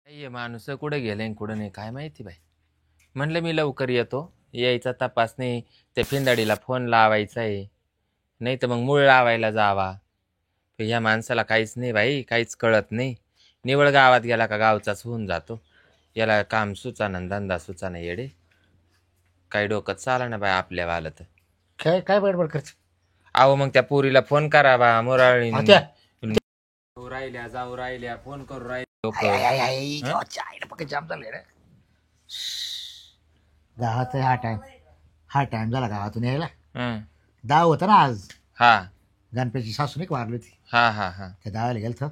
ये माणूस कुठे गेले आणि कुठं नाही काय माहिती बाई. म्हणलं मी लवकर येतो, यायचा तपास नाही. त्या फिंदाडीला फोन लावायचा आहे, नाही तर मग मूळ लावायला जावा. ह्या माणसाला काहीच नाही बाई, काहीच कळत नाही. निवळ गावात गेला का गावचाच होऊन जातो. याला काम सुचाना धंदा सुचाना येडे. काही डोकं चाला ना बाई आपल्या वाला तर. काय काय बडबड करते अहो मग त्या पोरीला फोन करावा मुराळी. आता? राहिल्या जाऊ राहिल्या फोन करू राहिले लोक. जाम झाले रे गावात. हा टाइम झाला गावातून यायला. दाव होता ना आज. हा गणपतीची सासू नाही का वारली होती, हा हा हा. त्या दावाला गेलतो.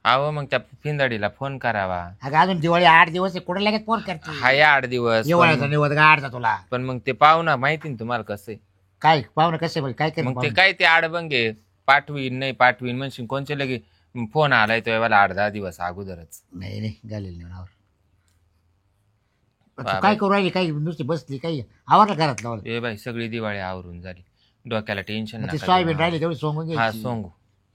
अहो मग त्या फिंदाडीला फोन करावा. अगं अजून दिवाळी 8 दिवस आहे, कुठे लगेच फोन करते. हाय 8 दिवस दिवाळीचा निवड गाडचा तुला. पण मग ते पाहुणा माहिती ना तुम्हाला कसं आहे. काय पाहुणं कसे काय काय मग ते काय ते आडबंगे पाठवीन नाही पाठवीन म्हणशील कोणचे लगे फोन आलाय तो याला 8-10 दिवस अगोदरच. नाही नाही घालेल नाही नावर. बाबा. काय करू राहिली, काही नुसती बसली, काही आवरलं घरात लावलं. ए बाई सगळी दिवाळी आवरून झाली, डोक्याला टेन्शन ती सोयाबीन राहिली तेवढी सोंगून हा घ्यायची. सोंगू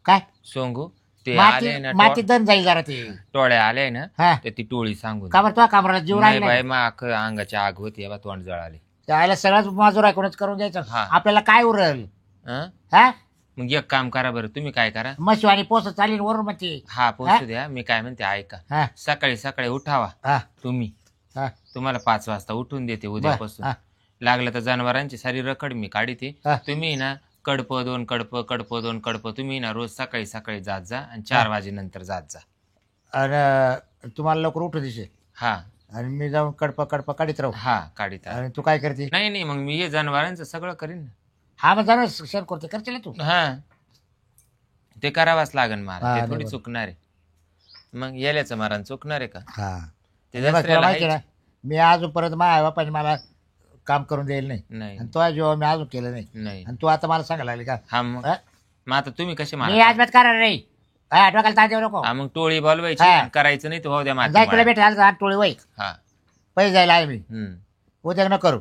काय सोंगू ते आले माती ना माती दण जाईल जरा ते. टोळ्या आले ना हा तर ती टोळी सांगून का बरं तुझ्या कामराला जीव नाही राहिला बाई मग अंगाची आग होती बा तोंड जळाले. त्याला सगळ्याच माझूर ऐकूनच करून घ्यायचं. हा. आपल्याला काय उरल. हं? हा मग एक काम करा बरं तुम्ही काय करा. मशी आणि पोस चालेल वरून मग ते. हा पोचू द्या. मी काय म्हणते ऐका, हा सकाळी सकाळी उठावा हा तुम्ही. हा तुम्हाला 5 वाजता उठून देते उद्यापासून. हा. लागलं तर जनावरांची सारी रखड मी काढते. हा. तुम्ही ना कडप 2 कडप तुम्ही ना रोज सकाळी सकाळी जात जा आणि 4 वाजेनंतर जात जा. आणि तुम्हाला लवकर उठू दिसे. हा आणि मी जाऊन कडपा काढीत राहू. हा काढीत राहा. आणि तू काय करते. नाही नाही मग मी हे जनावरांचं सगळं करीन ना. हा मग जाणार शेअर करते करते ना तू. हा ते करावाच लागेल मला, हा, ते नाही थोडी बरोबर. चुकणार आहे. मग येल्याचं मारण चुकणार आहे का हा ते तुला दसऱ्याला माहिती ना, हायच. मी अजूनपर्यंत माझ्या बापाने मला काम करून द्यायला नाही. नाही आणि तो जेव्हा मी अजून केलं नाही. नाही आणि तू आता मला सांगायला लागली का. हा मग हा? मग आता तुम्ही कसे मी मला अजिबात करणार नाही. काय डोक्याला ताण देऊ नको. हा मग टोळी बोलवायची हा. आणि करायचं नाही तर हो द्या जाय तुला माती भेटायला टोळी वय हा. पैसे जायला आहे मी. उद्या न करू.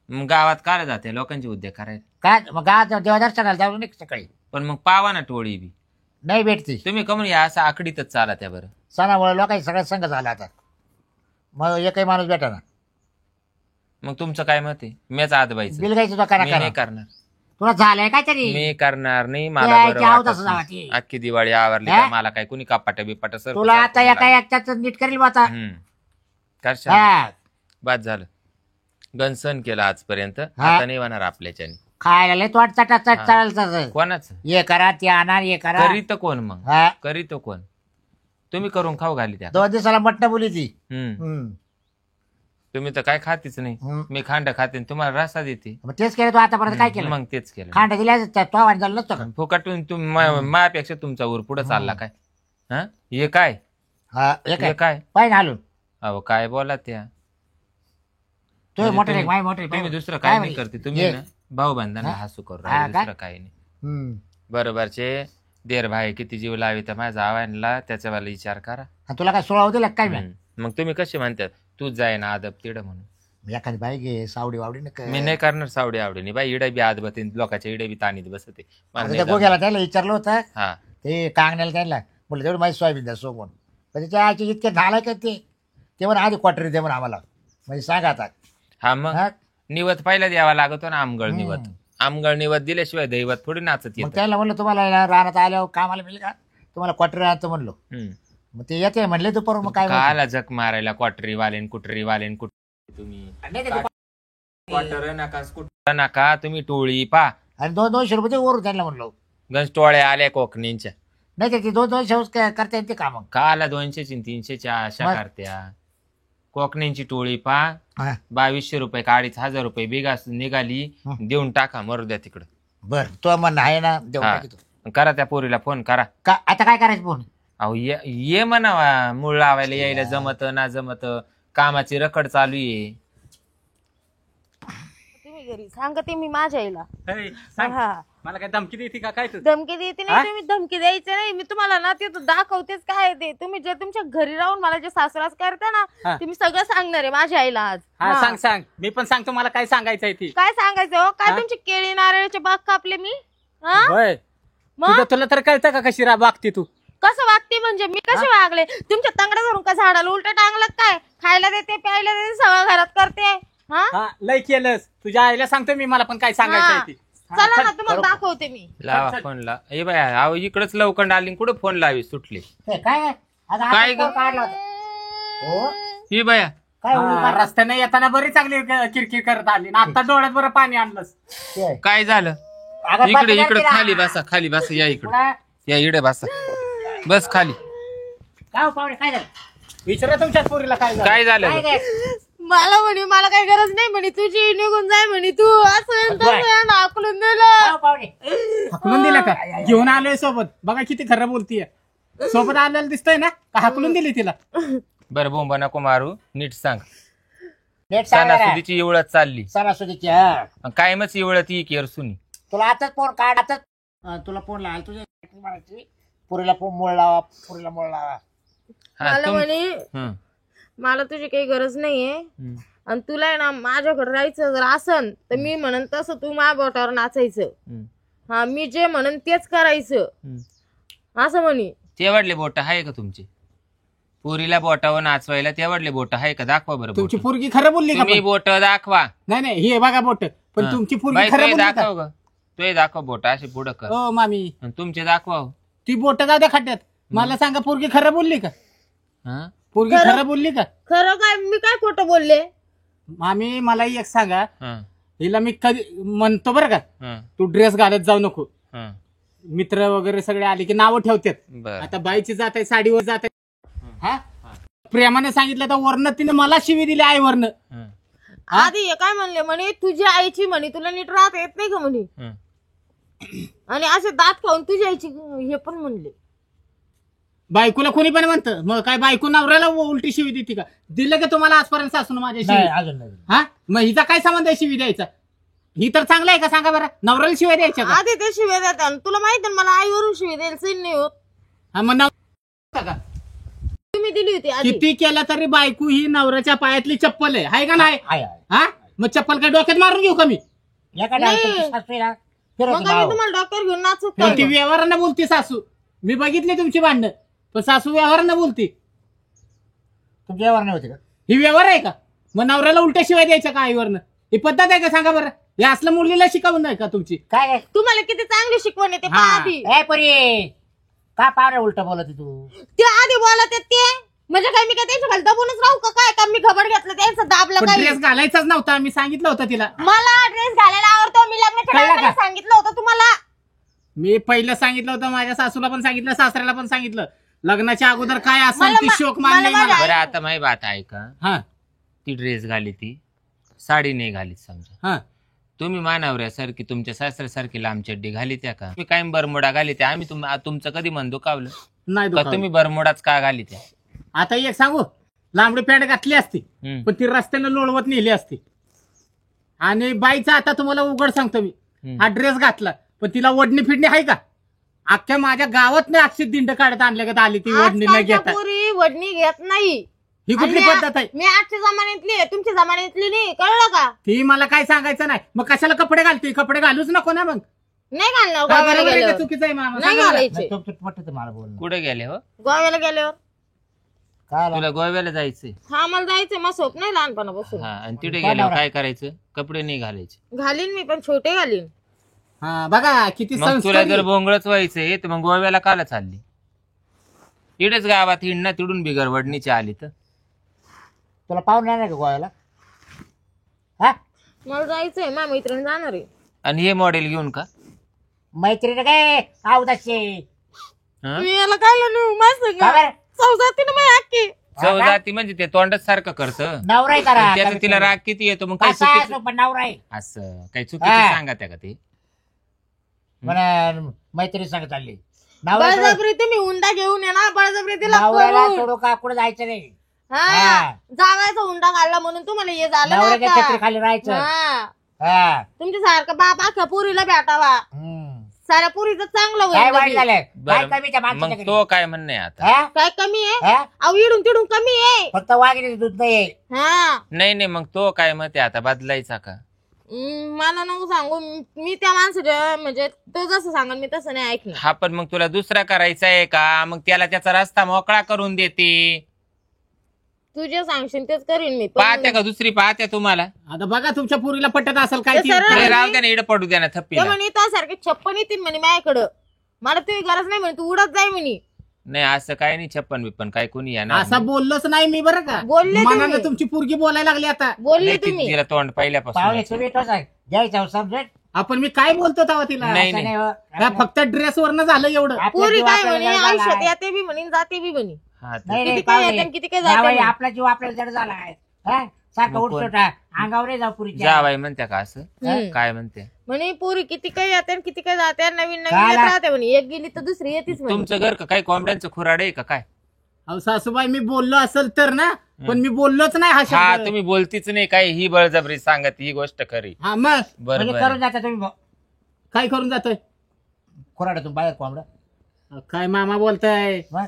मग गावात काय जाते लोकांचे उद्योग करायला. काय मग गावात देवादर्शनाला जाऊ नये सकाळी. पण मग पावा ना टोळी बी. नाही भेटती. तुम्ही कमून या असं आकडीतच चाला त्या बरं. सणामुळे लोकांनी सगळ्या संघ झाला आता. मग एकही माणूस भेटा ना. मग तुमचं काय मत आहे. मीच आदबायचं. बिल गायचं दुकान मी नाही करणार. तुला झालंय काय तरी. मी करणार नाही. ते मला बरं जाऊ वाटत तसं जावा नाही. ते. अख्खी दिवाळी आवरली हा? का मला काय कुणी कापाटा बिपाटा सर तुला आता एका एकट्याच नीट करेल बा आता. करशाल. हा बाद झालं. गणसन केलं आजपर्यंत, हा. आता नाही होणार आपल्याच्याने. खायला लय तोट चटा चट हा. चालेल. कोणाच हे करा ते आणा हे करा. करीत कोण मग. हा करीत कोण. तुम्ही करून खाऊ घाली त्या. 2 दिवसाला मटण बोली ती. तुम्ही तर काय खातीच नाही. मी खांड खाते आणि तुम्हाला रसा देते. मग तेच केलं तू आतापर्यंत. काय केलं मग तेच केलं. खांड दिल्या तो आवाज झाला नसतो का. फुकटून मायापेक्षा तुमचा ऊर पुढे चालला काय. हा हे काय हा हे काय पाहिजे हालून. अहो काय बोला त्या. तो म्हणजे मोठे तुम्ही- माय मोठे तुम्ही दुसरं काय नाही करते तुम्ही ये. ना भाऊ बंधांना हा? हसू करू हा राहिले, का? दुसरं काही नाही. बरोबरचे देर भाई किती जीव लावी तर माझ्या आव्हानला त्याचा मला विचार करा. तुला काय 16 होते काय मी. मग तुम्ही कसे म्हणतात तूच जाय ना आदब तिड म्हणून. एखादी बाई घे सावडी वावडी न मी नाही करणार सावडी आवडी बाई इडे बी आद बते लोकांच्या इडे बी ताणीत बसते. मला नाही गोग्याला त्याला विचारलं होतं. जमत. हा ते कांगण्याला त्याला म्हटलं तेवढं माझी सोयाबीन द्या सोबून. पण त्याच्या आईचे इतके झालं का ते म्हणा आधी क्वार्टरी दे म्हणून आम्हाला. म्हणजे सांगा आता. हा मग हा? निवत पहिला द्यावा लागतो ना. आमगळ निवत. आमगळ निवत दिल्याशिवाय दैवत थोडी नाचत मग येत. त्याला म्हणलं तुम्हाला रानात आल्यावर कामाला मिळेल का तुम्हाला क्वार्टरी आणतो म्हणलो. मग ते येते म्हणले दुपारून. मग काय माहिती. काला झक मारायला क्वाटरी वालेन कुटरी वालेन तुम्ही नाही ते दुपार- क्वार्टर नका स्कूटर नका तुम्ही टोळी पा. आणि 200 रुपये वरून त्यांना म्हणलो. गंज टोळ्या आल्या कोकणींच्या. नाही ते 200 करता येते काम. काला 200 300च्या आशा मग? करत्या. कोकणींची टोळी पा. हा 2200 रुपये 2500 रुपये बिगा निघाली. हं. देऊन टाका मरू द्या तिकडं. बर तो म्हणणं आहे ना देऊन हा. टाकी. करा त्या पोरीला फोन करा. का आता काय करायचं फोन. अहो ये म्हणावा. मूळ लावायला यायला जमत ना जमत. कामाची रखड चालू आहे. तुम्ही घरी सांगते मी माझ्या आईला. अरे, सांग. हा. मला काय धमकी देते का काय तू. धमकी देते हा? नाही. तुम्ही धमकी द्यायचं नाही. मी तुम्हाला ना ते दाखवतेच काय ते. तुम्ही जे तुमच्या घरी राहून मला जे सासरास करता ना हा. ते मी सगळं सांगणार आहे माझ्या आईला आज. हा हा. सांग सांग. मी पण सांगतो मला काय सांगायचंय ती. काय सांगायचं हो. काय हा? तुमची केळी नारळाचे बाग कापले मी. हा होय मग तुला तर कळतं का कशी वागते तू. कसं वागते म्हणजे मी कसे वागले. तुमच्या तंगड्या धरून का झाडाला उलट टांगलं काय? खायला देते प्यायला देते सगळं घरात करते. हा हा लय केलंस. तुझ्या आईला सांगतो मी, मला पण काय सांगायचंय ती. चला ना तुम्हाला दाखवते मी. लावा फोनला. ए बाय अहो इकडंच लवकर आली कुठं फोन लावी सुटली हे काय आता काय हातात ग? कोण काढला होता? हो ही बाया काय उडी हा, मारली? रस्त्याने येताना बरी चांगली किरकिर करत आली ना, आता डोळ्यात बरं पाणी आणलंस. ते. काय झालं? अगं, इकडे बंद इकडे कर खाली तिला. बसा खाली बसा या इकडे पुढं. या इकडे बसा बस खाली. काय हो पाहुणे काय झालं विचारा तुमच्याच पोरीला काय झालं. काय झालं काय ग? रे? मला म्हणे मला काही गरज नाही म्हणे तुझी निघून जाय म्हणे तू असं तसं हाकलून दिलं. काय हो पाहुणे हाकलून दिला का? घेऊन आलोय सोबत. बघा किती खरं बोलतीय. सोबत आलेलं दिसतंय ना, का हाकलून दिली तिला? बरं बोंबा नको मारू नीट सांग. नेट सांग जरा. सणासुदीची इवळत चालली सणासुदीची हा कायमच इवळत ही केर सुनी. तुला आताच फोन काढ आताच तुला फोन लावाल तुझ्या मारायची पुरीला फोन मोळ लावा पुरीला मोळ लावा. हा, मला तुम- म्हणे हं, मला तुझी काही गरज नाहीये हं, आणि तुला आहे ना माझ्याकडे राहायचं जर असन तर मी म्हणन तसं तू माझ्या बोटावर नाचायचं. हं, हा मी जे म्हणन तेच करायचं हं. असं म्हणे. तेवढले बोट आहे का तुमचे? पुरीला बोटावर नाचवायला तेवढले बोट आहे का? दाखवा बरं तुमची बोटं. पोरगी खरं बोलली का? तुम्ही पण? बोट दाखवा. नाही नाही, हे बघा बोट. पण हं. तुमची बाई, पोरगी खरं तुही बोलली का? दाखव ग तुही दाखव बोट असे पुढं कर ओ मामी, आणि तुमचे दाखवा हो. ती बोट जाऊ द्या खड्ड्यात. मला सांगा, पोरगी खरं बोलली का? हं? पोरगी खरं- खरं बोलली का? खरं काय मी काय खोटं बोलले? मामी मला एक सांगा, हं, हिला मी कधी म्हणतो बरं का, हं, तू ड्रेस घालत जाऊ नको. हं. मित्र वगैरे सगळे आले की नावं ठेवतात. बरं आता बाईची जात आहे, साडीवर जात आहे. हा प्रेमाने सांगितलं तर वरनं तिने मला शिवी दिली आई वरनं. हं, आधी हे काय म्हणले म्हणे तुझ्या आईची म्हणे तुला नीट राहता येत नाही का म्हणे हं. आणि असे दात खाऊन तुझ्या आईची हे पण म्हणले. बायकोला कोणी पण म्हणतं, मग काय बायको नवऱ्याला उलटी शिवी देते का? दिलं का तुम्हाला आजपर्यंत सासून माझ्या नाही शिवी? अजून नाही हा मग हिचा काय संबंध आहे शिवी द्यायचा? ही तर चांगलं आहे का सांगा बरं? नवऱ्याला शिवाय द्यायच्या का? आधी ते शिव्या देतात तुला माहिती मला आईवरून शिवी द्यायचं नाही होत. हा, मग का तुम्ही दिली होती आधी. किती केलं तरी बायको ही नवऱ्याच्या पायातली चप्पल आहे, हाय का नाही? आहे आहे हा मग चप्पल काय डोक्यात मारून घेऊ का मी? एका नाही. डायरेक्ट सासू आहे ना, फिरत मग काय नाव. मी तुम्हाला डॉक्टर घेऊन नाचत पण ती काय? व्यवहारानं बोलती सासू. मी बघितली तुमची भांडणं, पण सासू व्यवहारानं बोलती. तुमच्या यावर नाही होते का ही व्यवहार आहे का? मग नवऱ्याला उलट्या शिवाय द्यायच्या का आईवरनं? ही पद्धत आहे का सांगा बरं? हे असलं मुलीला शिकवून नाही का तुमची? काय काय तुम्हाला किती चांगली शिकवण येते हा. पहा आधी. ए परी का पावरे उलट बोलत तू ते आधी बोलत आहेत ते म्हणजे काय मी काय त्यांच्या खाली दबूनच राहू का काय का मी खबर घेतलं त्यांचं दाबलं पण काय? ड्रेस घालायचाच नव्हता, मी सांगितलं होतं तिला. मला ड्रेस घालायला आवडतो मी लग्नाच्या कळलं टायमाला का? सांगितलं होतं तुम्हाला. मी पहिलं सांगितलं होतं, माझ्या सासूला पण सांगितलं, सासऱ्याला पण सांगितलं. लग्नाच्या अगोदर काय असेल मला ती मा- शोक मला मानले माझ्या- बरं आता माही बात ऐका. हा ती ड्रेस घाली ती साडी नाही घालीत समजा. हा तुम्ही मानावऱ्यासारखी तुमच्या सासऱ्यासारखी लांब चड्डी घाली त्या का? तुम्ही काय बरमोडा घाली त्या? आम्ही तुमचं कधी मन दुखावलं नाही का? दुखावलं. तुम्ही बरमोडाच का घाली त्या? आता एक सांगू, लांबडी पॅन्ट घातली असती हं, पण ती रस्त्यानं लोळवत नेली असती. आणि बाईचा आता तुम्हाला उघड सांगतो मी, हं. हा ड्रेस घातला पण तिला ओढणी फिडणी आहे का? अख्ख्या माझ्या गावात नाही अक्षित दिंड काढत आणल्या का आली ती ओढणी न आजकालच्या घेता. पोरी वडणी घेत नाही. ही कुठली आणि पद्धत आहे? मी आजच्या जमान्यातली आहे तुमच्या जमान्यातली नाही कळलं का? ती मला काय सांगायचं नाही. मग कशाला कपडे घालते? कपडे घालूच नको ना मग. नाही घालणार का गोव्याला बरोबर आहे का गेल्यावर. चुकीचं आहे मामा? नाही सांगा बरं. घालायचे तुमचं पटत मला बोलणं कुठे गेले हो? गोव्याला गेल्यावर. काय तुला गोव्याला जायचंय? हा मला जायचंय मग स्वप्न नाही लहानपणापासून. हा आणि तिथे काय गेल्यावर नवरा? काय करायचं? कपडे नाही घालायचे. घालीन मी पण छोटे घालीन. हा बघा किती मग तुला संस्कारी. जर बोंगळच व्हायचंय तर मग गोव्याला काला चालली? इकडेच गावात हिंड ना, तिडून बिगर वडणीची आली तर. तुला पाहून नाही का गोव्याला हा मला जायचंय माझ्या मैत्रिणी जाणार आहे. आणि हे मॉडेल घेऊन का? मैत्रीण काय आवदाचे हं? मी याला काय नेऊ माझं का बरं? चौजाती ना माझी अख्खी. चव जाती म्हणजे ते तोंडच सारखं करतं. नवराय करा त्याचं तिला राग किती येतो मग? काय कसा चुकीचं असो पण नवराय असं काही चुकीचं हा. सांगा त्या का ते? म्हणा मैत्री सांगत चालली नवरा बळजबरी तुम्ही हुंडा घेऊन ये ना बळजबरी तिला नवऱ्याला करून. सोडू का कुठे जायचं नाही हा हा. जावायचा हुंडा घालला म्हणून तुम्हाला हे झालं नवऱ्याच्या ना छत्री आता. खाली राहायचं हा हा तुमच्या सारखं बाप अख्ख्या पुरीला भेटावा. हम्म. साऱ्या पुरीचं चांगलं काय होईल वाईट लगेच. झालं काय बरं, कमी त्या मग माणसाच्या घरी? तो काय म्हणणं आहे आता? हा? काय कमी आहे? हा? अहो इडून तिडून कमी आहे. फक्त वाघिणीचं दूध नाही हा नाही नाही, मग तो काय मत आहे आता? बदलायचा का? मला नको सांगू मी त्या माणसाच्या म्हणजे तो जसं सांगेल मी तसं नाही ऐकणार. हा पण मग तुला दुसरा करायचा आहे का? मग त्याला त्याचा रस्ता मोकळा करून देते. तू जे सांगशील तेच करीन मी पण पाहत्या का दुसरी पाहत्या तुम्हाला? आता बघा तुमच्या पुरीला पटत असेल काय ते ती. सरळ- नाही, राहू द्या ना, इकडे पडू द्या ना ते थप्पीला. म्हणे सारखे 56 येतील म्हणे माझ्याकडं, मला तुझी गरज नाही म्हणे, तू उडत जाय म्हणे. नाही असं काय नाही, 56 बिप्पन काय कोणी येणार असं बोललोच नाही मी बरं का. बोलले मनानं तुम्ही. तुमची पोरगी बोलायला लागली आता. बोलले नाही, तुम्ही. तिला तोंड पाहुणे पहिल्यापासून. तुम्ही तोच आहे द्यायचं समजेल. आपण मी काय बोलतो तेव्हा तिला. नाही, असं नाही. हो. काय फक्त ड्रेस वरनं झालं एवढं. आपला पुरी जीव काय आपल्याला म्हणे जड आयुष्यात झालाय. येते बी म्हणे जाते बी म्हणे. हा, ते- नाही किती नाही काय पाहुणे. येतं, किती काय जातं जावई, म्हणे. आपला जीव आपल्याला जड झालाय. हा? सारखं मग कोण? उठसुटा अंगावर नाही जाऊ पुरीच्या. जावाई म्हणत्या का असं? हम्म. काय म्हणते? म्हणे पुरी किती काय येते आणि किती काय जाते, नवीन नवीन काय येत ला- राहते म्हणे, एक गेली तर दुसरी येतेच म्हणे. तुमचं घर का काही कोंबड्यांचं खुराड आहे का काय? अहो सासूबाई मी बोललो असेल तर ना, पण मी बोललोच नाही हा हा, शब्द. तुम्ही बोलतीच नाही काही, ही बळजबरी सांगत ही गोष्ट खरी. हा मग बरोबर म्हणजे करून जाता तुम्ही काय करून जातोय. खोराड्यातून बाहेर कोंबडं. काय मामा बोलताय. मग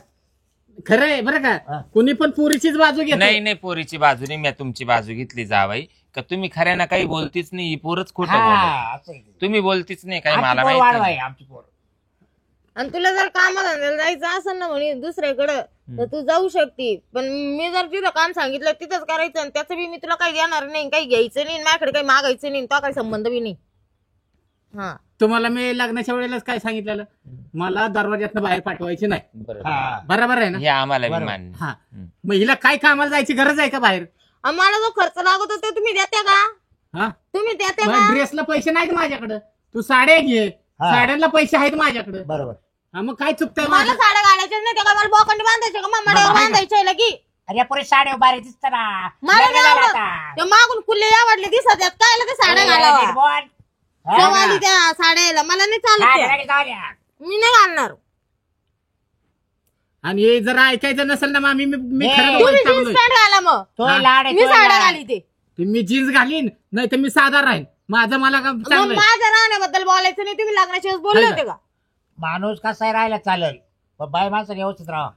खरंय बरं हा. का. कुणी पण पुरीचीच बाजू घेत नाही नाही, पोरीची बाजू नाही, मी तुमची बाजू घेतली जावाई. का तुम्ही खऱ्याना काही बोलतीच नाही, ही पोरच खोटं बोलत. हा, असं आहे. तुम्ही बोलतीच नाही काही, आमची मला पोर माहिती वाढवा नाही. आहे, आमची पोर. आणि तुला जर कामाला जायचं असेल ना म्हणे दुसऱ्याकडं तर तू जाऊ शकते, पण मी जर तिथं काम सांगितलं तिथंच करायचं, आणि त्याचं बी मी तुला काही देणार नाही, काही घ्यायचं नाही, माझ्याकडे काही मागायचं नाही, तो काही संबंध बी नाही. हा, तुम्हाला मी लग्नाच्या वेळेलाच काय सांगितलेलं, मला दरवाज्यातनं बाहेर पाठवायचे नाही. बरोबर. हा. बरोबर आहे ना. हे आम्हाला बी बरोबर. मान्य. हा मग हिला काय कामाला जायची गरज आहे का बाहेर. आणि मला जो खर्च लागत होता तुम्ही देत्या का? हा तुम्ही देत्या का? मग ड्रेसला पैसे नाहीत माझ्याकडे. तू साड्या घे. हा. साड्यांना पैसे आहेत माझ्याकडे. बरोबर. हा मग काय चुकतंय मला माझं. साड्या घालायच्याच नाही, त्या का मला बोकंडी बांधायच्या का, मम्माड्यावर बाबा, बांधायच्या लगी. अरे पुरी साडे बारे दिसत ना. मला लग्न नाही झालं आवडत. आता. त्या मागून खुले आवडले दिसत आहेत, काय ते साड्या घालावा. निर्मोल. हा जेव्हा ना. आली त्या साड्याला मला नाही चालत हा, त्या. लगेच जाऊ द्या. मी नाही घालणार. आणि हे जर ऐकायचं नसेल ना मामी, मी हे. खरं तुम्ही सांगलोय. जीन्स पॅन्ट घाला मग, तो हा. लाड आहे, मी तो साड्या लाड. घाली ते. मी जीन्स घालीन नाही तर मी साधा राहीन. माझं मला काम मग चांगलंय. माझ्या राहण्याबद्दल बोलायचं नाही. तुम्ही लग्नाच्या वेळेस बोलले हाय होते का? माणूस कसा राहायला चालेल, पण बाय माणसं व्यवस्थित राहा.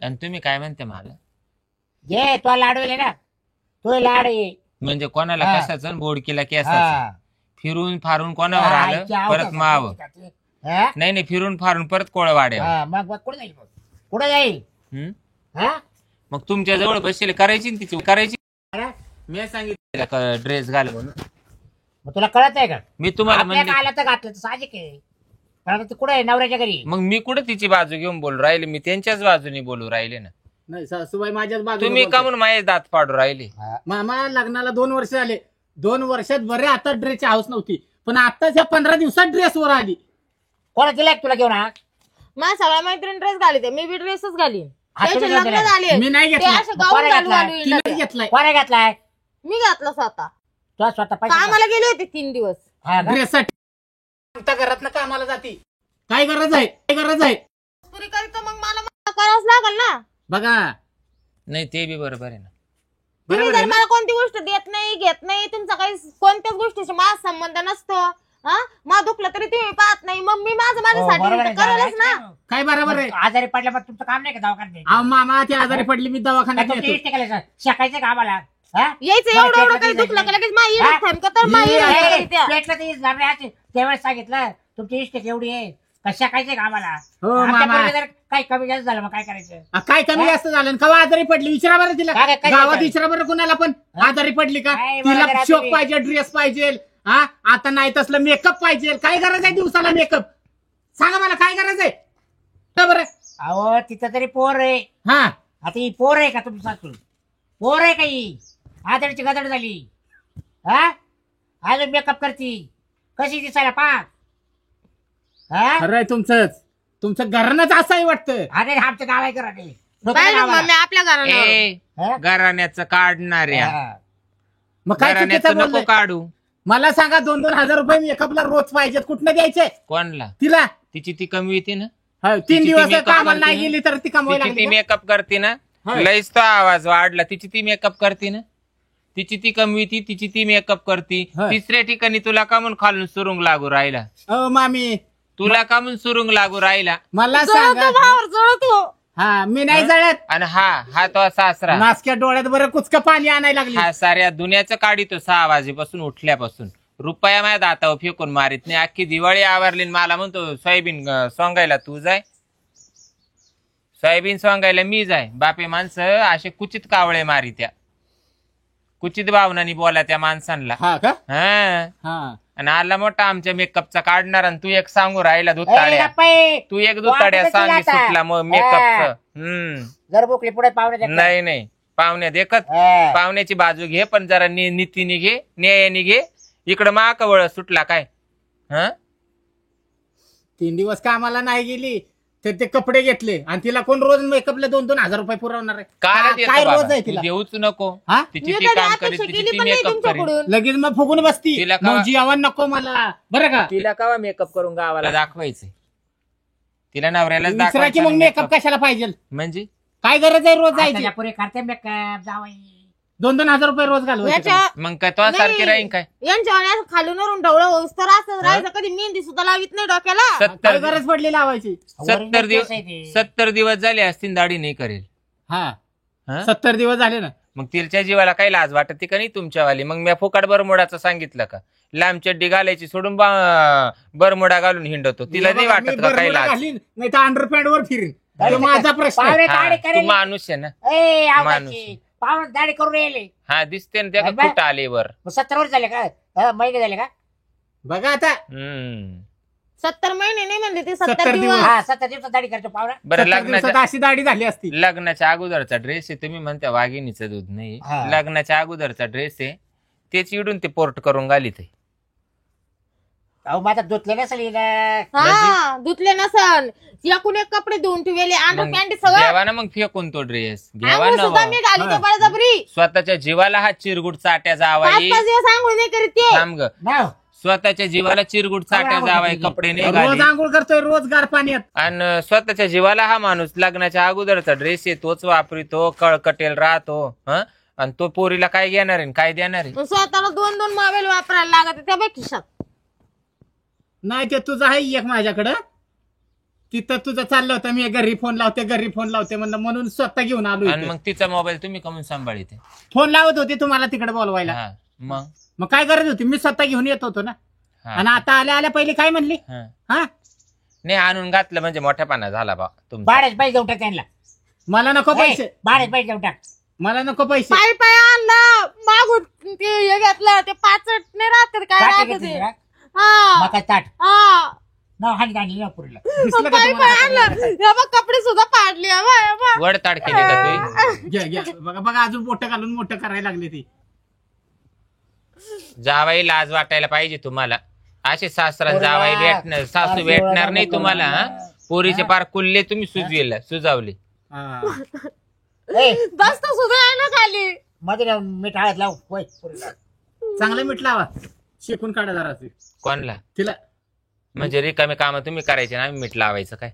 आणि तुम्ही काय म्हणते मला? ये तो लाडवेले ना, तो लाड आहे. म्हणजे कोणाला हा. कशाचं बोडकीला केसाचं हा. फिरून फारून कोणावर हा, आलं इथे आवडतं परत माव. हा? नाही नाही, फिरून फारून परत कोळ वाढेल. हा, मग कुठे जाईल मग? कुठे जाईल? हम्म? हा? मग तुमच्या जवळ बसले करायची ना तिची करायची. अरे, मी सांगितलं ड्रेस घाल म्हणून. मग तुला कळत आहे का? मी तुम्हाला आपल्या म्हणले, आलं तर घातलं तर साहजिक आहे. पण आता तू कुठे आहे? नवऱ्याच्या घरी. मग मी कुठे तिची बाजू घेऊन बोलू राहिले? मी त्यांच्याच बाजूने बोलू राहिले ना. नाही सासूबाई माझ्याच बाजूने तुम्ही बोलताय. का म्हणून माझे दात पाडू राहिले? हा. मामा लग्नाला 2 वर्ष झाले. 2 वर्षात बरे आता ड्रेसची हाऊस नव्हती, पण आताच या 15 दिवसात ड्रेसवर आली. कोणा दिलाय का तुला घेऊन हा? माझ्या सगळ्या मैत्रीण ड्रेस घाली, मी बी ड्रेसच घालीन. हा, त्यांचे तुम्ही लग्न घातलेला? झाले, मी नाही ते घेतला. असे गाऊन कोणा घालून घातला? आली तिने लग्नात. घेतलाय कोणा घातलाय? मी घातला स्वतः. तो स्वतः पैसे कामाला गेले होते 3 दिवस. हा का? ड्रेससाठी घरात ना कामाला जाती. काय गरज आहे? काय गरज आहे? पुरी करीत मग मला करावंच लागल ना. बघा नाही ते बी बरोबर आहे ना. तुम्ही बरोबर जर आहे ना? मला कोणती गोष्ट देत नाही, घेत नाही, तुमचा काही कोणत्याच गोष्टीशी माझा संबंध नसतो. हा, मग दुखलं तरी तुम्ही पाहत नाही, मग मी हो, बरोबर माझ्यासाठी आहे, करायलाच ना. काय बरोबर आहे? मग आजारी पडल्या मग तुमचं काम नाही का दवाखान्यात? अहो मामा ती आजारी पडली, मी दवाखान्यात तुमची येतो. इष्ट केलं शेकायचं का आम्हाला? हा? यायचं मला एवढं एवढं पेटलं काही नाही दुखलं का जायचं. लगेच माई हा? का तर माई ये, ए, त्या. पेटलं तर हीच घाबरे आहे. त्यावेळेस सांगितलं तुमची इष्ट केवढी आहे, कशा खायचे का आम्हाला? हो आमच्या मामा. पोरीला जर काही कमी जास्त झालं मग काय करायचं? काय कमी जास्त झालं? कवा आजारी पडली विचारा बरं तिला. काय- काय- गावात काय- विचारा बरं कुणाला पण आजारी पडली का? काय बरं तिला रात्री- शोक पाहिजे, ड्रेस पाहिजे. हा आता नाही तसलं मेकअप पाहिजे. काय गरज आहे दिवसाला मेकअप? सांगा मला काय गरज आहे? का बरं? अहो तिथं तरी पोर आहे. हा आता ही पोर आहे का तुमची सासू? पोर आहे का ही? आदडची गदड झाली. हा, अजून मेकअप करती, कशी दिसायला पा. हा, खरंय तुमचं घरानंच असंही वाटतं. अरे आमचं गाव आहे करा नाही. पाहिलं मम्मी आपल्या घराला. ए घराण्याचं काढणाऱ्या, मग काय चुकीचं घराण्याचं नको बोललंय? काढू. मला सांगा 2-2 हजार रुपये मेकअपला रोज पाहिजेत. कुठनं द्यायचे कोणला? तिला? तिची ती कमी येते ना. 3 तिची दिवस makeup कामाला नाही करते. गेली तर ती कमवायला तिची ती लागली का? मेकअप करते ना. होय. लईच तो आवाज वाढला. तिची ती मेकअप करते ना. तिची ती कमी ती तिची ती मेकअप करते. होय. तिसऱ्या ठिकाणी तुला कामून खालून सुरुंग लागू राहिला. मामी तुला कामून सुरुंग लागू राहिला. मला जळतो सांगा. भावावर, जळतो. हा मी नाही जळत. आणि हा तो सासरा. नासक्या डोळ्यात बरं कुचकं पाणी आणायला लागली. हा साऱ्या दुनियाचं काढितो 6 वाजेपासून उठल्यापासून. रुपया माझ्या दातावर फेकून मारित नाही. अख्खी दिवाळी आवरली आणि मला म्हणतो सोयाबीन सोंगायला तू जाय. सोयाबीन सोंगायला मी जाय बापे माणसं असे कुचित कावळे मारी त्या कुचित भावनानी बोला त्या माणसांना. हा का? हा हा. आणि आला मोठा आमच्या मेकअपचा काढणार आणि तू एक सांगू राहिला ए, दुताड्या गप्पे. तू एक दुताड्या वाटतं सांगी तुला आता. सुटला मग मेकअपचं. जर बुकली पुढे पाहुणे नाही नाही पाहुण्या देखत पाहुण्याची बाजू घे पण जरा नीतीने घे न्यायाने घे. इकडं माकवळ सुटला काय. हा 3 दिवस कामाला नाही गेली तर ते कपडे घेतले आणि तिला कोण रोज मेकअपला 2-2 हजार रुपये पुरवणार आहे? काय रोज आहे तिला? देऊच नको. हा? तिची मी ती कधी काम करीत अपेक्षा तिची केली ती पण नाही मेकअप करीत. तुमच्याकडून. लगेच मग फुगून बसती. तिला का- मग जेवण नको मला बरं का? तिला कावा मेकअप करून गावाला दाखवायचंय. तिला नवऱ्यालाच विसरा की दाखवायचं मग आणि मेकअप makeup. कशाला पाहिजे? म्हणजे काय गरज आहे रोज जायची? पुढे करते मेकअप जावाई. 2-2 हजार रुपये रोज घालवायचे याच्या का? मग काय तो सारखी राहीन काय. यांच्या असं खालून वरून ढवळं होऊस तर असं राहायचं. कधी मेहंदी सुद्धा लावित नाही डोक्याला. काय 70 गरज पडली लावायची? 70 दिवस झाले असतील दाढी नाही करेल. हा हा? 70 दिवस झाले ना. मग तिच्या जीवाला काही लाज वाटते का नाही तुमच्यावाली. मग मी फुकाट बरमुडाचं सांगितलं का लांब चड्डी घालायची सोडून बरमुडा घालून हिंडतो. तिला नाही वाटत का काही लाज. नाही तर अंडरपॅड वर फिरीन. तो माझा प्रश्न आहे. पाहुणे हा, दाढी तू करेल. माणूस आहे ना. ए माणूस. आवडायची पाहुणे दाढी करून येले. हा दिसते ना त्या अबे. कुठं आले वर. 70 वर्ष झाले का? महिने झाले का? बघा आता 70 महिने नाही म्हणले ते 70 70 दिवस. दिवस. हा 70 दिवसात दाढी करतो पाहुणा. बरं 70 लग्नाच्या दिवसात अशी दाढी झाली असती. लग्नाच्या अगोदरचा ड्रेस आहे तुम्ही म्हणता वाघिणीचं दूध नाही. हा. लग्नाच्या अगोदरचा ड्रेस आहे तेच इडून ते पोर्ट करून घाली ते. अहो माझा धुतले नसेल हिनं. हा धुतले नसन. एकूण एक कपडे धुवून ठेवले अंडर मग पॅन्ट सगळं. घ्यावा ना मग फेकून तो ड्रेस घ्यावा आंघोळ ना सुद्धा हो. मी घाली हा. बळजबरी. स्वतःच्या जीवाला हा चिरगुट चाट्या जावाई. 5-5 दिवस आंघोळ नाही करीत ते. थांब ग. नाव. स्वतःच्या जीवाला चिरगुट चाट्या आवड जावाई आवड कपडे नाही रोज घाली आंघोळ करतोय रोज गार पाण्यात. आणि स्वतःच्या जीवाला हा माणूस लग्नाच्या अगोदरचा ड्रेस आहे तोच वापरितो कळकटेल राहतो. हं? आणि तो पोरीला काय घेणार आहे काय देणार आहे. मग स्वतःला 2-2 मोबाईल वापरायला लागत त्या बाई खिशात. नाही ते तुझं आहे एक माझ्याकडं. तिथं तुझं चाललं होतं मी घरी फोन लावते म्हणून स्वतः घेऊन आलो आणि इथे. मग तिचा मोबाईल तुम्ही कमून सांभाळीते. फोन लावत होते तुम्हाला तिकडे बोलवायला. हा मग मग काय गरज होती? मी स्वतः घेऊन येत होतो ना. हा. आणि आता आल्या पहिले काय म्हणली? हा. हा नाही आणून घातलं म्हणजे मोठ्यापणा झाला बा तुमचा. भाड्याचे पैसे देऊन टाक त्यांना. मला नको पैसे. भाड्याचे पैसे देऊन टाक. मला नको पैसे. पाय आणला मागून ते हे घेतलं ते 5 नाही राहत काय ताट राहत घेतली ते. का? हा मका ताट. हा नाव हानी आणली ना पुरीला. दिसलं का पाय तुम्हाला? आणलं हे बघ कपडे सुद्धा पाडले हे बघ, हे बघ. वड ताड केली का तू. घ्या बघा अजून मोठं घालून मोठं करायला लागले ती. जावाई लाज वाटायला पाहिजे तुम्हाला. असे सासरा पोरीला जावाई भेटणार सासू फार भेटणार पोराला नाही नको तुम्हाला. हा? बोलायला. पोरीचे पार कुल्ले तुम्ही सुजावले. हा. ए, दस्त सुद्धा आहे ना खाली. मध्ये ना मीठ हळद लाव होय पुरीला. चांगलं मीठ लावा. शेकून काढा जरा ते. कोणला तिला म्हणजे रिकामे काम तुम्ही करायचे ना आम्ही मीठ लावायचं काय.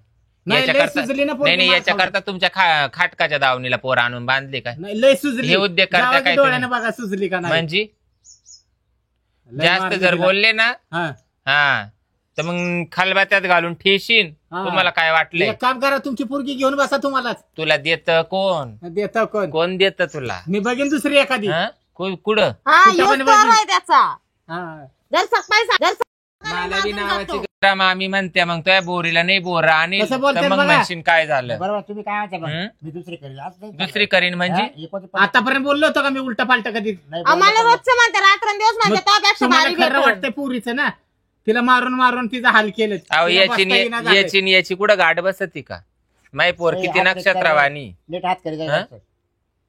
नाही, लय याच्याकरता सुजली ना पोरगी नाही नाही मार याच्याकरता तुमच्या खाटकाच्या दावणीला पोर आणून बांधले काय. नाही लय सुजली. हे उद्योग करता जावाची काय डोळ्यानं तुम्ही? बघा सुजली का नाही. म्हणजे लय जास्त मारली जर तिला. बोलले ना हा. हा तर मग खलबात्यात घालून ठेशीन. हा. तुम्हाला काय वाटलंय. एक काम करा तुमची पोरगी घेऊन बसा तुम्हालाच. तुला देत कोण देता कोण? कोण देत तुला. मी बघेन दुसरी एखादी. हा? कुठं हा कुठं यूज पण तर बघितलं. आहे त्याचा. हा. जर सकाळी मला बी नावाची गरम आम्ही म्हणते मग तुझ्या बोरीला नाही बोर आणि कसं बोलते मग बघा. म्हणशील काय झालं. बरोबर तुम्ही काय म्हणता हं? मग? मी दुसरी करेल आज नाही दुसरी करीन म्हणजे हा, हे कोणती पण- आतापर्यंत बोललो होतो का मी उलटा पालटा कधी? नाही, आम्हाला बरोबर. रोजचं म्हणते रात्रंदिवस म्हणते मग त्यापेक्षा तुम्हाला भारी खरं भेटल. वाटतंय पुरीचं ना. तिला मारून मारून तिचा हाल केलं. अहो तिला याची बसता येईना झालंय. याची कुठं गाठ बसती का. माय पोर ए, किती हात नक्षत्रवाणी. नीट हात करी हं?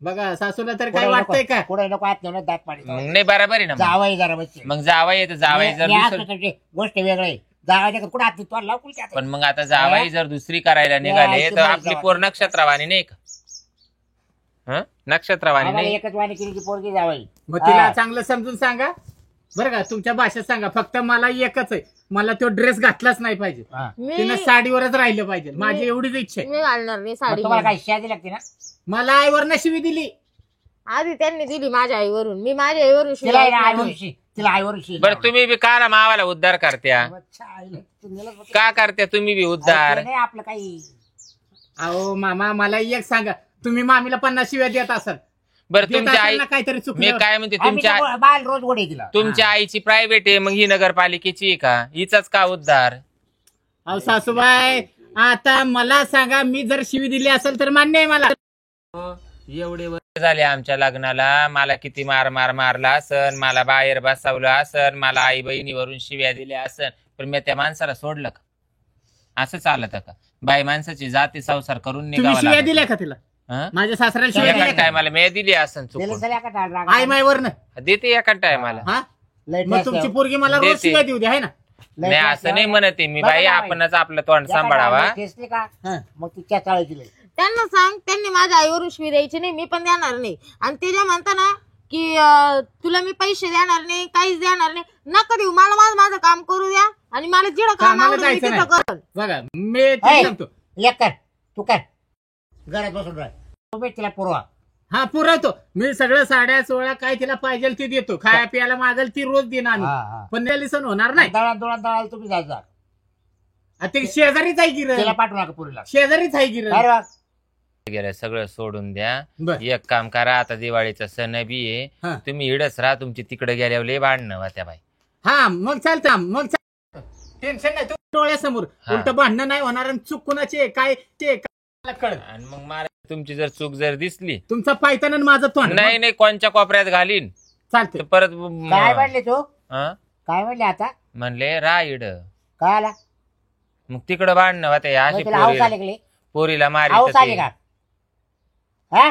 बघा सासूला तर काय वाटतंय का? पुढे नको हात नेऊन दात पाडी मग नाही बरोबर आहे ना मग. जावाई जरा बच्चे मग जावाई येतं जावाई जर दुसरं गोष्ट वेगळी जावायच्या कुठे हात तुला लाव कुठे पण मग आता जावाई जर दुसरी करायला निघाले यायची तर माहिती आपली वाटते. पोर नक्षत्रवाणी नाही का. हं? नक्षत्रवाणी नाही. एकच वाणी केली की पोरगी जावाई. मग तिला हा. चांगलं समजून सांगा बरं का. तुमच्या भाषेत सांगा. फक्त मला एकच आहे. मला तो ड्रेस घातलाच नाही पाहिजे. हा. तिनं साडीवरच राहिलं पाहिजे. माझी एवढीच इच्छा आहे. मी घालणार नाही मग साडी. तुम्हाला काही शादी लागते ना मला आईवर नशिबी दिली. आधी त्यांनी दिली माझ्या आईवरून. मी माझ्या आईवरून तिला आहे ना शिवाय आईवरशी तिला आईवरशी बरं तुम्ही बी काला मावाला उद्धार करत्या. का करत्या तुम्ही बी उद्धार. नाही आपलं काही अहो मामा मला एक सांगा. तुम्ही मामीला 50 शिव्या देत असाल. बरं देत तुमच्या असाल आई ना काहीतरी मी चुकलं. काय म्हणते आम्ही तुमच्या तर बाल रोज गोडे तिला तुमच्या आईची प्रायव्हेट आहे मग ही नगरपालिकेची आहे का हिचाच का उद्धार. अहो सासूबाई आता मला सांगा, मी जर शिवी दिली असेल तर मान्य आहे मला. एवढे वर्ष झाले आमच्या लग्नाला, मला किती मार मार मारला असन, मला बाहेर बसवलं असन, मला आई बहिणीवरून शिव्या दिल्या असन, पण मी त्या माणसाला सोडलं का? असं चालत का? बाई माणसाची जाती संसार करून तुम्ही निघावं शिव्या लागतं. दिल्या का तिला? हं? माझ्या सासऱ्याला शिव्या दिल्या एका का? टायमाला मी दिली असन दिले चुकून, चला का टाळ राग आई मायवरनं. देते एका टायमाला. हा लय मग तुमची पोरगी मला रोज देते. शिव्या देऊ द्या, आहे ना? नाही असं नाही म्हणते मी, बाई आपणच आपलं तोंड सांभाळावा. ठेचली का हं. मग तिच्या चाळी दिले त्यांना सांग, त्यांनी माझ्या आईवरून शिवी द्यायची नाही, मी पण देणार नाही. आणि ते जे म्हणता ना की तुला मी पैसे देणार नाही, काहीच देणार नाही, नका देऊ. मला माझं काम करू द्या आणि मला जिथं काम कामाला आवडेल मी जायचं तिथं नाही. करेल. बघा मी ते सांगतो. एक कर तू कर घरात बसून राह तुम्ही तिला पुरवा हा पुरवतो मी सगळं, साड्या सोळा काय तिला पाहिजे ते देतो, खाया पियाला मागेल ती रोज देणार आम्ही. हा, हा. पण त्याला सण होणार नाही. दळा तुम्ही जायचा ते शेजारीच आहे तिला गिरण, पाठवू नका पुरीला शेजारीच आहे गिरण. अरे वा. गेलं सगळं सोडून द्या. बर एक काम करा, आता दिवाळीचा सण बी आहे, हा. तुम्ही इडच राहा, तुमची तिकडे गेल्यावर लय भांडणं होत्या बाई. हा मग चालतं, मग टेन्शन नाही. तू डोळ्यासमोर हा. उलट भांडणं नाही होणार. आणि चूक कुणाची आहे, काय ते मला कळत. आणि मग मला तुमची जर चूक जर दिसली, तुमचा पायताना आणि माझं तोंड नाही नाही कोणच्या कोपऱ्यात घालीन चालतं. तर परत काय म्हणले तू हं? काय म्हणले आता म्हणले रा इड, काय आला मग तिकडं भांडणं होते. मग अशी तुला हाऊस आले पोरीला का पोरीला हाऊस आले मारी का हा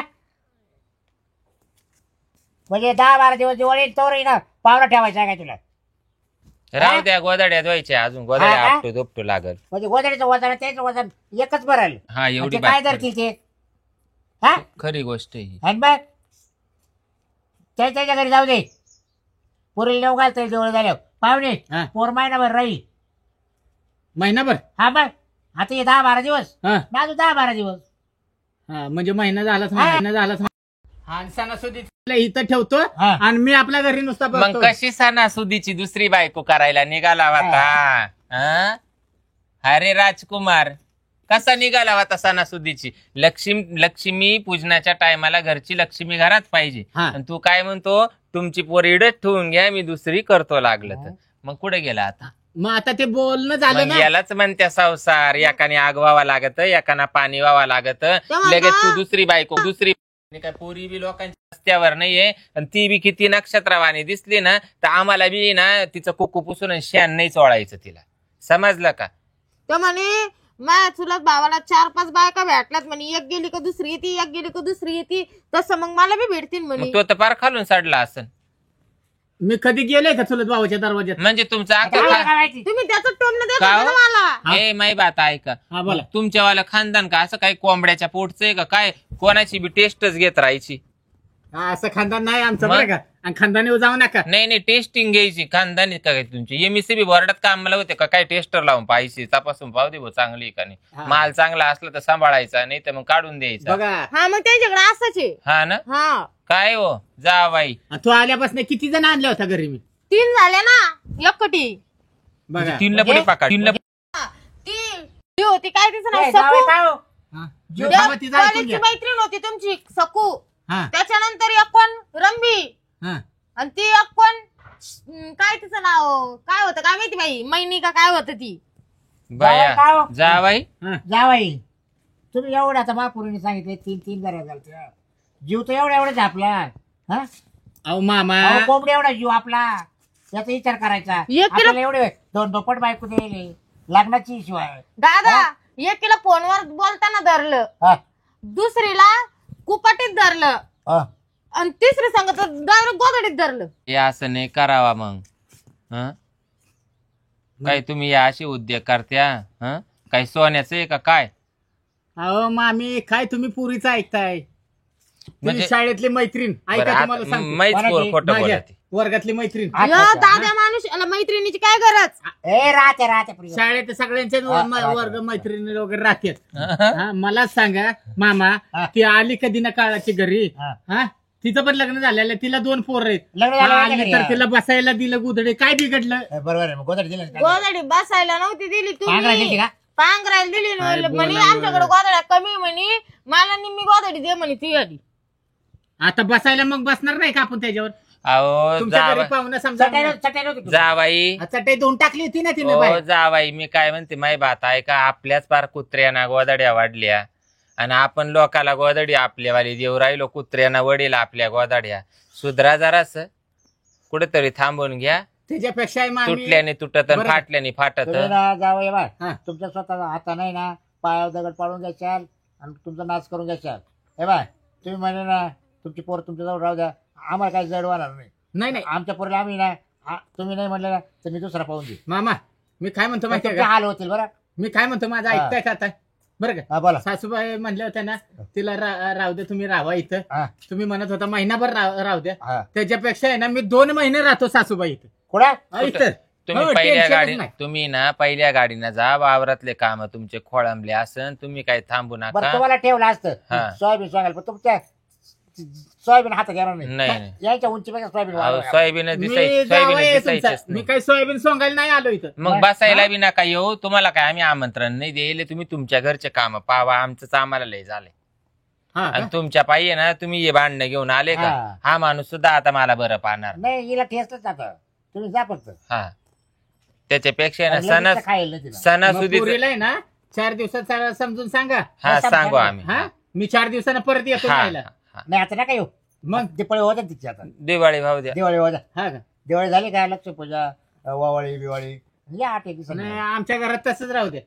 म्हणजे 10-12 दिवस दिवाळी तोरही ना पावरा ठेवायचा आहे काय तुला राहू द्या, गोदाड्या धुवायच्या अजून, गोदाड्या हा, हा? आपटू दुपटू लागल. म्हणजे गोदडीचं वजन आणि त्याचं वजन एकच भरल हा एवढी काय बात धरतील ते हा खरी गोष्ट आहे ही. आणि बघ त्याच्या घरी जाऊ दे पुरील नेऊ घालता जवळ झाल्यावर पाहुणे हा. पोर महिनाभर राहील महिनाभर. हा बघ आता हे 10-12 दिवस हा माझं 10-12 दिवस हा म्हणजे महिना झालाच, हा. महिना झालाच. आणि सणासुदीला इथं ठेवतो हा. आणि मी आपल्या घरी नुसता मग बसतो. कशी सणासुदीची दुसरी बायको करायला निघाला होता? हं? अरे राजकुमार, कसा निघाला होता सणासुदीची? लक्ष्मी पूजनाच्या टायमाला घरची लक्ष्मी घरात पाहिजे. हा. आणि तू काय म्हणतो, तुमची पोर इडच ठेवून घ्या, मी दुसरी करतो लागलं तर. मग कुठे गेला आता? मग आता ते बोलणं झालं मग ना. यालाच म्हणत्या संसार, एकाने आग व्हावा लागत, एकाना पाणी व्हावा लागत, तेव्हा लगेच का? तू दुसरी बायको दुसरी. काय पोरी बी लोकांच्या रस्त्यावर नाहीये, आणि ती बी किती नक्षत्रवाणी दिसली ना तर आम्हाला बी ना तिचं कुकू पुसून शेण नाही चोळायचं तिला, समजलं का? तो म्हणे माझ्या चुलत भावाला 4-5 बायका भेटल्यात म्हणे, एक गेली का दुसरी येते, एक गेली का दुसरी येते, तसं मग मला बी भेटतील म्हणे. मग तो तर पार खालून सडला असन. मी कधी गेलोय का चुलत भावाच्या दरवाज्यात? म्हणजे तुमचा आता आम्हाला अख्खा काय माहिती तुम्ही त्याचं टोमणं देत का होते ना हो? मला. ए माई बात ऐका, हा बोला. तुमच्यावाला खानदान का असं काही कोंबड्याच्या पोटचं आहे का काय? कोणाची बी टेस्टच घेत राहायची? हा, असं खानदान नाही आमचं मग? बरं का. आणि खानदानी जाऊ नका. नाही नाही, टेस्टिंग घ्यायची खानदानी का काय तुमची? एमएससीबी बोर्डात कामाला होते का काय? टेस्टर लावून पाहिजे, तपासून पाहू दे भाऊ चांगली का नाही. हा. माल चांगला असला तर सांभाळायचा, नाही तर मग काढून द्यायचा. बघा हा मग त्यांच्याकडे असंच आहे. हा ना, हा काय हो जा बाई. तू आल्यापासून किती जण आणल्या होत्या घरी मी? 3 झाल्या ना, एकटी. बघा तीनला पुढे पाकाड, तीनला ती होती काय तिचं नाव, ए, जावई सकू. काय हो? हा. त्या थांबा, तिचं ऐकून कॉलेजची घ्या. मैत्रीण होती तुमची सकू. हा त्याच्यानंतर एक कोण रंबी, हा आणि ती एक कोण काय तिचं नाव काय होतं काय माहिती बाई, मैनी का काय होतं ती. जावई काय हो? बाया जा बाई. हा. जावई तुम्ही एवढं आता महापुरीने सांगितले 3 जरा झालं जीव तर एवढा झापला हा अहो मामा अहो, कोंबडी एवढा जीव आपला याचा विचार करायचा एक किलो- आपल्याला एवढे 2 दोपट बायको दिले लग्नाची शिवाय दादा एकीला फोनवर बोलताना धरलं, हा, दुसरीला कुपाटीत धरलं, हा. आणि तिसरी सांगत डायरेक्ट गोदडीत धरलं. हे असं नाही करावा मग. हं? काय तुम्ही या अशी उद्योग करत्या? हं? काय सोन्याचं आहे का काय? अहो मामी काय तुम्ही पुरीचं ऐकताय? तुम्ही म्हणजे- शाळेतली मैत्रीण बरं, ऐका आता तुम्हाला सांगतो. मैच कोणाची? खोटं माझ्या बोलते. वर्गातली मैत्रीण अच्छा, या अच्छा, दाद्या माणूस याला मैत्रिणीची काय गरज. ए राहते पुरी. शाळेत सगळ्यांचे हा, वर्ग मैत्रिणी वगैरे राहतात. हं? हा, मला सांगा मामा, हा. ती आली कधी ना काळाची घरी. हा. हा तिचं पण लग्न झालेलं, तिला 2 पोरं आहेत. लग्न झालं आली माझ्या तर घरी, तिला बसायला दिलं गुदडे, काय बिघडलं? बरोबर आहे मग गोदडी दिलं ना. गोदडी बसायला नव्हती दिली पांघरायला दिली तुम्ही, का? पांघरायला दिली काय म्हणे बोलावं. आमच्याकडे गोदड्या कमी म्हणे, मला निम्मी गोदडी दे म्हणे ती आधी. आता बसायला मग बसणार नाही का आपण त्याच्यावर? अहो तुमच्या घरी जावा पाहुणं समजा चटई नव्हती तुला. जावाई चटई धुवून टाकली होती ना तिने हो बाहेर. जावाई मी काय म्हणते माय बात आहे का आपल्याच पार कुत्र्याना गोदड्या वाढल्या आणि आपण लोकाला गोदडी आपल्यावाली देऊ राहिलो कुत्र्याना वडील आपल्या गोदड्या सुधरा जरास कुठेतरी थांबून घ्या त्याच्यापेक्षा आहे मामी- तुटल्याने तुटत आणि बरं. फाटल्याने फाटत तुम्ही ना जावई बाय हा. तुमच्या स्वतः हाता नाही ना पायावर दगड पाडून घ्यायच्याल आणि तुमचा नाच करून घ्यायच्याल. हे बाय तुम्ही म्हणे ना तुमची पोर तुमच्या जवळ राहू द्या आम्हाला काही जडवणार नाही. नाही आमच्या पोरीला आम्ही ना तुम्ही नाही म्हणले ना तर मी दुसरा पाहून देईन. मामा मी काय म्हणतो माहितीये तुमचे का हाल होतील बरं. मी काय म्हणतो माझं हा. ऐकताय का आता बरं का हा बोला. सासूबाई म्हणल्या होत्या ना तिला राहू दे तुम्ही राहा इथं हा तुम्ही म्हणत होता महिनाभर राहू द्या हा त्याच्यापेक्षा आहे ना मी 2 महिने राहतो सासूबाई इथं कुठं हा, इथं तुम्ही हो, पहिल्या टेन्शनच गाडी नाही. तुम्ही ना पहिल्या गाडीनं जा वावरातले काम तुमचे खोळंबले असन तुम्ही काही थांबू बरं नका तुम्हाला ठेवलं असतं हा. सोयाबीन सोयाल पण तुमच्या सोयाबीन हातात येणार नाही. नाही नाही यायच्या उंचीपेक्षा सोयाबीन अहो, वाढवायला. सोयाबीन मी दिसायची जावई सोयाबीन आहे तुमचा. दिसायचीच मी नाही काही सोयाबीन सोंगायला नाही आलो इथं मग बसायला बी नका येऊ तुम्हाला काय आम्ही आमंत्रण नाही देईल तुम्ही तुमच्या घरचे काम पावा आमचंच आम्हाला लय झालंय हा आणि का? तुमच्या पायी आहे ना तुम्ही हे भांडणं घेऊन आले का हा. हा माणूस सुद्धा आता मला बरं पाहणार नाही हिला ठेसलंच आता तुम्ही जा फक्त. हा त्याच्यापेक्षा आहे ना लगेच सणा तर खायला नाही तिला. मग सणासुदीच पोरीला आहे ना 4 दिवसात समजून सांगा हा असं सांगू सांगा. आम्ही हा मी 4 दिवसानं परत येतो हा, न्यायला. हा. नाही आता नका येऊ मग दिवाळी होत तिची आता. दिवाळी भाऊ द्या दिवाळी होत हा का दिवाळी झाली काय लक्ष्मीपूजा वावळी बिवाळी या 8 एक दिवसांनी. नाही आमच्या घरात तसंच राहू दे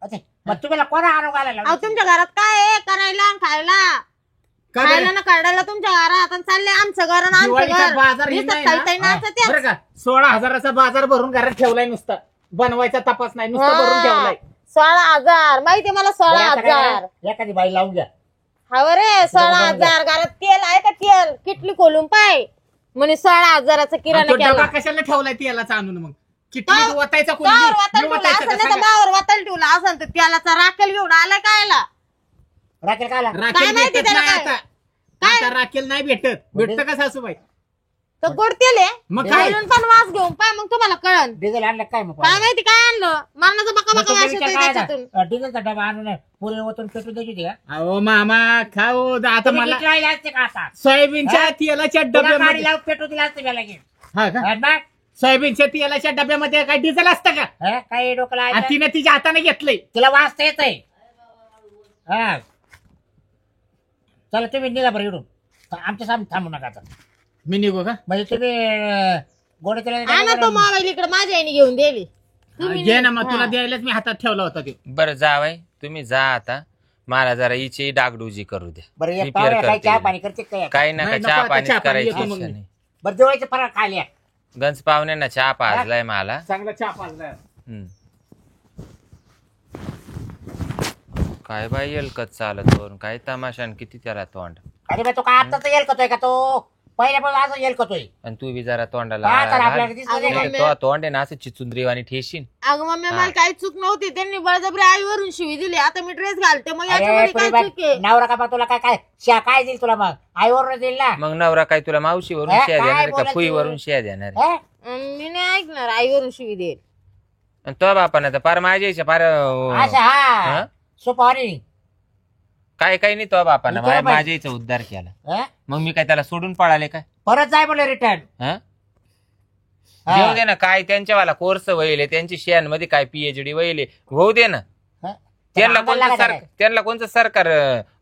अच्छा, मग तुम्हाला कोणा आणून घालायला अहो लावलं? तुमच्या घरात काय आहे करायला आणि खायला का खायला बरं? ना काढायला तुमच्या घरात आणि चालले आमचं घर आणि आमचं दिवाळीचा घर बाजार हे नुसतं नाही ना? खायचंय ना हा. असं ते. बरं का 16,000चा बाजार भरून घरात ठेवलाय नुसता बनवायचा तपास नाही नुसतं भरून ठेवलाय 16,000 माहितीये मला बरं, आता काय 16,000 करा? एखादी बाई लावून घ्या. हा रे 16,000 घरात तेल आहे का तेल किटली खोलून पाय म्हणे 16,000चा आणि किराणा तो डबा केला कशाला ठेवलाय त्यालाच आणून मग किती का- वतायचा कोणी कावर वाताल मी ठेवला वतायचं असं का नाही तर सांगा? मावर वाताल ठेवला असं तर त्याला राखेल घेऊन आलाय कायला राखेल का आला? राखेल काय माहिती भेटत त्याला नाही काय? आता आता राखेल नाही भेटत भेटतं का सासूबाई तर गोड तेल आहे मग काय घालून पण वास घेऊन पाय मग तुम्हाला कळन डिझेल आणलं काय मग? काय माहिती काय आणलं मरणाचा बका मग बका तुम्ही वास विचार येतोय काय त्याच्यातून आता? डिझेलचा डबा आणून पुरी ओतून पेटून द्यायची होती का? अहो मामा खाऊ आता तुम्ही मला किती लावले असते का आता? सोयाबीनच्या हा? तेलाच्या तुला गाडी डब्यामध्ये लावून पेटून दिला असते मला लगेच. हा का हा ना? सोयाबीनच्या तेलाच्या डब्यामध्ये काय डिझेल असतं का हा? काय डोकं आणि लावायचं? तिने तिच्या हाताने घेतलंय तिला वाचता येत आहे. हा चला तुम्ही निघा बरं इकडून आमच्या सामने थांबू नका आता. मी निघू का म्हणजे तुम्ही गोडे आणा तो मोबाईल इकडे माझ्या आईने घेऊन दिली घे ना मग तुला द्यायलाच मी हातात ठेवला होता ते बरं जावाय तुम्ही जा आता मला जरा हिची डागडुजी करू द्या बरं एक मी पाहुणे पेर काही चहा करते पाणी करते काय? काही नका नाही, नको चहा आता पाणीच चहा पाणी करायची येतो मग इच्छा मी. नाही बरं दिवाळीचे फराळ खाल्या. गंज पाहुण्यांना चहा पाजलाय मला चांगला चहा पाजलाय हम्म. काय बाई येलकत चालत वरून काय तमाशान किती त्याला तोंड अरे बा तो काय आत्ताच येलकतोय का तो पहिल्यापासून असं येलकतोय. आणि तू बी जरा तोंडाला हा तर घाल. आपल्याला दिसलं अगं, नाही. नाही, तो तोंड आहे ना असं चिचुंद्रीवाणी ठेशीन अगं मम्मी हा. मला काही चूक नव्हती त्यांनी बळजबरी आईवरून शिवी दिली आता मी ड्रेस घालते मग अरे याच्यामध्ये पुरी काय बाई, चूक आहे नवरा का बा तुला काय काय शिया काय देईल तुला मग आईवर देईल ना. मग नवरा काय तुला मावशीवरून हा, शिया काय देणार आहे का बोलायचं? फुईवरून शिया देणार आहे? हा? मी नाही ऐकणार आईवरून शिवी देईल आणि तो बापानं तर पार माझ्याच्या पार असं हा हा? सुपारी. काय काही नाही तो बापानं मी तो बाई- माझ्या इथं उद्धार केला हा? मग मी काय त्याला सोडून पळाले काय परत जाय बोल रिटर्न. हा घेऊ दे ना काय त्यांच्यावाला कोर्स वहिले त्यांची शेअरमध्ये काय पीएचडी वहिले होऊ दे ना त्यांना कोणतं सरकार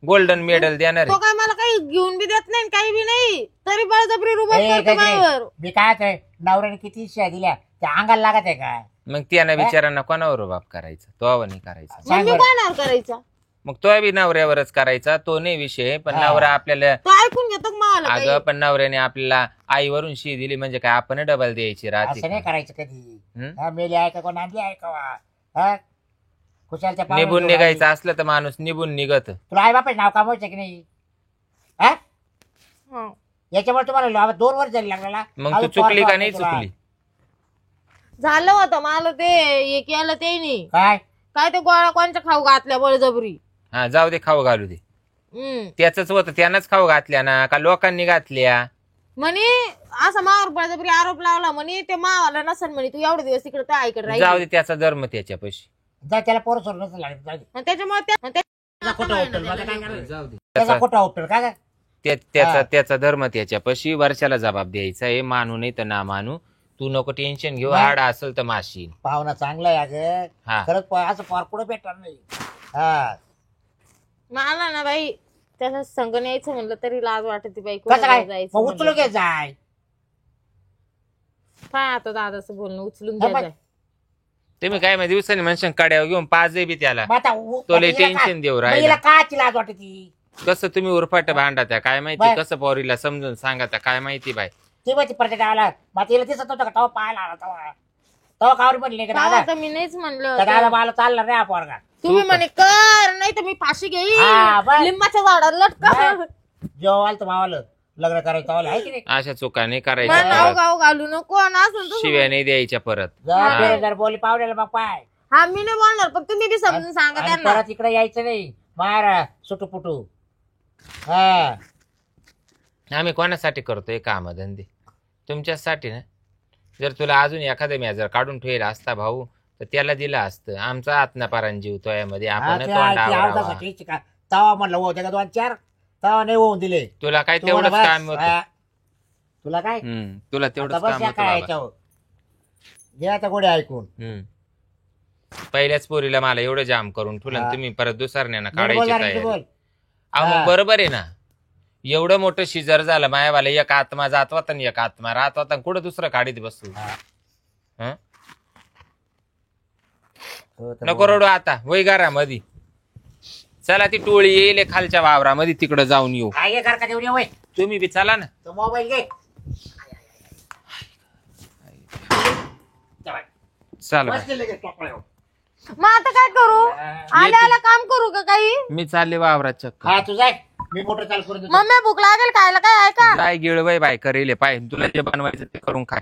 गोल्डन मेडल देणार तो आहे काय मला काही घेऊन बी देत नाही काही बी नाही तरी बळजबरी रुबाब करतो माझ्यावर मी काय ते नवऱ्याने किती शिया दिल्या त्या अंगाला लागत आहे का? मग त्यांना बिचारांना कोणावर बाप करायचा तो नाही करायचा मग सांग मी बरं. कोणावर करायचा मग तो बी नवऱ्यावरच करायचा तो नाही विषय पण हा. नवरा आपल्याला तो ऐकून घेतो का मला काही? अगं पण नवऱ्याने आपल्याला आईवरून शी दिली म्हणजे काय आपण डबल द्यायची राहते असं नाही का? करायचं कधी. हं? हा, मेली आहे का कोण आणली आहे का वा? हा? कुशालच्या पाहुण्यात निभून घेऊन निघायचं आली. असलं तर माणूस निभून निघत तुला आई बापाचं नाव कमवायचं की नाही? हा? हं. याच्यामुळे तुम्हाला 2 वर्ष झाली लागला. मग तू चुकली का नाही चुकली झालं होतं मला ते हे केलं ते नाही काय काय ते गोळा कोणच्या खाऊ घातल्या बळजबरी हा जाऊ दे खाऊ घालू दे त्याच होतं त्यानंच खाऊ घातल्या ना का लोकांनी घातल्या म्हणे असं मावर बळजबरी आरोप लावला म्हणे ते मावाला नसेल म्हणे तू एवढे दिवस तिकडे त्या आईकडे जाऊ राहील दे त्याचा धर्म त्याच्यापाशी जा त्याला पोरं सोडून नसेल लागत. जाऊ दे. आणि त्याच्यामुळे त्याचा खोटा उपटल. मला काय करायचं? जाऊ दे त्याचा खोटा उपटल का ग? हा. त्याचा धर्म त्याच्यापाशी वर्षाला जबाब द्यायचा आहे. मानू नाही तर ना मानू. तू नको टेन्शन घेऊ. नाही. आडा असेल तर माशील. पाहुणा चांगला आहे अगं हा खरंच असं फार कुठं भेटणार नाही. हा मला ना बाई त्याच्या संग न्यायचं म्हणलं तरी लाज वाटते बाई कसं काय कुठं जायचं मग उचलू म्हणलं. घे जाय. काय आता दादाचं बोलणं उचलून हा, घ्या बाई. जाय. तुम्ही काय माहिती दिवसांनी म्हणशान काड्यावर घेऊन पाच बी त्याला मग आता तो लय हिला टेन्शन काय- देऊ मग राहिला. हिला काची लाज वाटते ती. कसं तुम्ही उरफाट भांडा त्या काय माहिती बाय. कसं पोरीला समजून सांगा त्या काय माहिती बाय. ती माहिती प्रत्येक गावाला मग तिला दिसत नव्हतं का तेव्हा पाहायला आला तेव्हा कावर म्हणले का काय दादा आता मी नाहीच म्हणलं का दादा होतं. मला चालणार नाही हा पोरगा. तुम्ही म्हणे कर नाही तर मी फाशी हा, घेईन बाय. लिंबाच्या झाडाला लटका बाय. जेव्हा आलं तर मावाला लग्न करायचं तेव्हा आहे की नाही. अशा चुका नाही मला करायच्या नाव परत. गाव घालू नको आणि असं तसं शिव्या नाही द्यायच्या परत. जर जर बोली पावलेलं मग पाय हा मी नाही बोलणार पण तुम्ही बी समजून सांगा आणि त्यांना परत इकडे यायचं नाही मारा सुटू हा आम्ही कोणासाठी करतोय काम धंदे तुमच्यासाठी ना. जर तुला अजून एखादा मी जर काढून ठेवला असता भाऊ तर त्याला दिलं असतं. आमचा आत्नापारान जीव तो यामध्ये आपण तोंडावर. तवा म्हणलं हो त्याला 2-4 तवा नाही होऊन दिले. तुला काय तू तेवढंच म्हणा काम बस, होतं. हा. तुला काय तुला आता तेवढंच बस काम या होतं काय बाबा. याच्यावर घे आता गोडे ऐकून. पहिल्याच पोरीला मला एवढं जाम करून ठेवलं आणि हा. तुम्ही परत दुसरण्यानं नीट बोल काढायची जरा, नीट तयारी. बोल. अहो हा. मग बरोबर आहे ना. एवढं मोठं शिजर झालं मायावाला एक आत्मा जात होता आणि एक आत्मा राहत होता आणि कुठं दुसरं काढीत बसू. हा. हं? हो तर नको बोल. रडू आता वय घरामध्ये. चला ती टोळी येईल खालच्या वावरामध्ये तिकडे जाऊन येऊ. काय घे का देऊन ये वय तुम्ही बी चला ना. तो मोबाईल घे चला बाय. बसलेलं घे टोपल्यावर. मग आता काय करू आले आला काम करू का काही मी चालले वावरात चक्कर. हा तू जाय मी मोटर चालू करून देतो. मम्मी भूक लागेल खायला काय आहे का काय गिळवाय बाय करेल पाय तुला जे बनवायचं ते करून खाय.